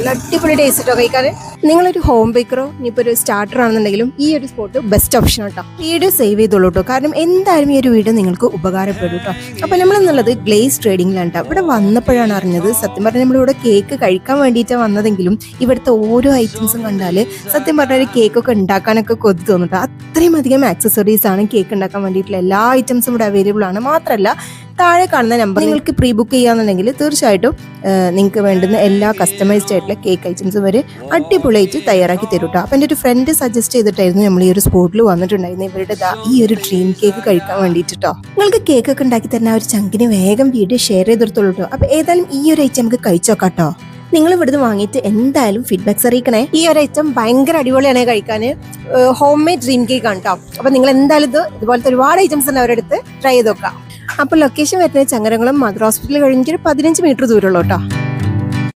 നല്ല അടിപൊളി ടേസ്റ്റ് കേട്ടോ കഴിക്കാൻ. നിങ്ങളൊരു ഹോം ബേക്കറോ ഇനിയിപ്പോൾ ഒരു സ്റ്റാർട്ടർ ആണെന്നുണ്ടെങ്കിലും ഈ ഒരു സ്പോട്ട് ബെസ്റ്റ് ഓപ്ഷൻ കേട്ടോ. വീഡിയോ സേവ് ചെയ്തോളൂ കേട്ടോ, കാരണം എന്തായാലും ഈ ഒരു വീഡിയോ നിങ്ങൾക്ക് ഉപകാരപ്പെടും കേട്ടോ. അപ്പോൾ നമ്മളെന്നുള്ളത് ഗ്ലേസ് ട്രേഡിങ്ങിലാണ് കേട്ടോ. ഇവിടെ വന്നപ്പോഴാണ് അറിഞ്ഞത്, സത്യം പറഞ്ഞാൽ നമ്മളിവിടെ കേക്ക് കഴിക്കാൻ വേണ്ടിയിട്ടാണ് വന്നതെങ്കിലും ഇവിടുത്തെ ഓരോ ഐറ്റംസും കണ്ടാൽ സത്യം പറഞ്ഞാൽ ഒരു കേക്കൊക്കെ ഉണ്ടാക്കാനൊക്കെ കൊതി തോന്നും കേട്ടോ. അത്രയും അധികം ആക്സസറീസ് ആണ് കേക്ക് ഉണ്ടാക്കാൻ വേണ്ടിയിട്ടുള്ള എല്ലാ ഐറ്റംസും ഇവിടെ അവൈലബിൾ ആണ്. മാത്രമല്ല താഴെ കാണുന്ന നമ്പർ നിങ്ങൾക്ക് പ്രീ ബുക്ക് ചെയ്യാന്നുണ്ടെങ്കിൽ തീർച്ചയായിട്ടും നിങ്ങൾക്ക് വേണ്ടുന്ന എല്ലാ കസ്റ്റമൈസ്ഡ് ആയിട്ടുള്ള കേക്ക് ഐറ്റംസും വരെ അടിപൊളിയായിട്ട് തയ്യാറാക്കി തരും കേട്ടോ. അപ്പം എൻ്റെ ഒരു ഫ്രണ്ട് സജസ്റ്റ് ചെയ്തിട്ടായിരുന്നു നമ്മൾ ഈ ഒരു സ്പോട്ടിൽ വന്നിട്ടുണ്ടായിരുന്നു ഇവരുടെ ഈ ഒരു ഡ്രീം കേക്ക് കഴിക്കാൻ വേണ്ടിയിട്ട് കേട്ടോ. നിങ്ങൾക്ക് കേക്ക് ഒക്കെ ഉണ്ടാക്കി തരുന്ന ആ ഒരു ചങ്കിന് വേഗം വീഡിയോ ഷെയർ ചെയ്തെടുത്തോളൂ കേട്ടോ. അപ്പോൾ ഏതായാലും ഈ ഒരു ഐറ്റം നമുക്ക് കഴിച്ചോക്കാം കേട്ടോ. നിങ്ങൾ ഇവിടുന്ന് വാങ്ങിയിട്ട് എന്തായാലും ഫീഡ്ബാക്ക്സ് അറിയിക്കണേ. ഈ ഒരു ഐറ്റം ഭയങ്കര അടിപൊളിയാണ് കഴിക്കാൻ. ഹോം മെയ്ഡ് ഡ്രീം കേക്ക് ആണ് കേട്ടോ. അപ്പോൾ നിങ്ങൾ എന്തായാലും ഇതുപോലത്തെ ഒരുപാട് ഐറ്റംസ് ഉണ്ട് അവരുടെ അടുത്ത് ട്രൈ ചെയ്ത് നോക്കാം. അപ്പോൾ ലൊക്കേഷൻ വരുന്നത് ചങ്ങരംകുളം മദർ ഹോസ്പിറ്റൽ കഴിഞ്ഞിട്ട് ഒരു 15 മീറ്റർ ദൂരമുള്ളൂ കേട്ടോ.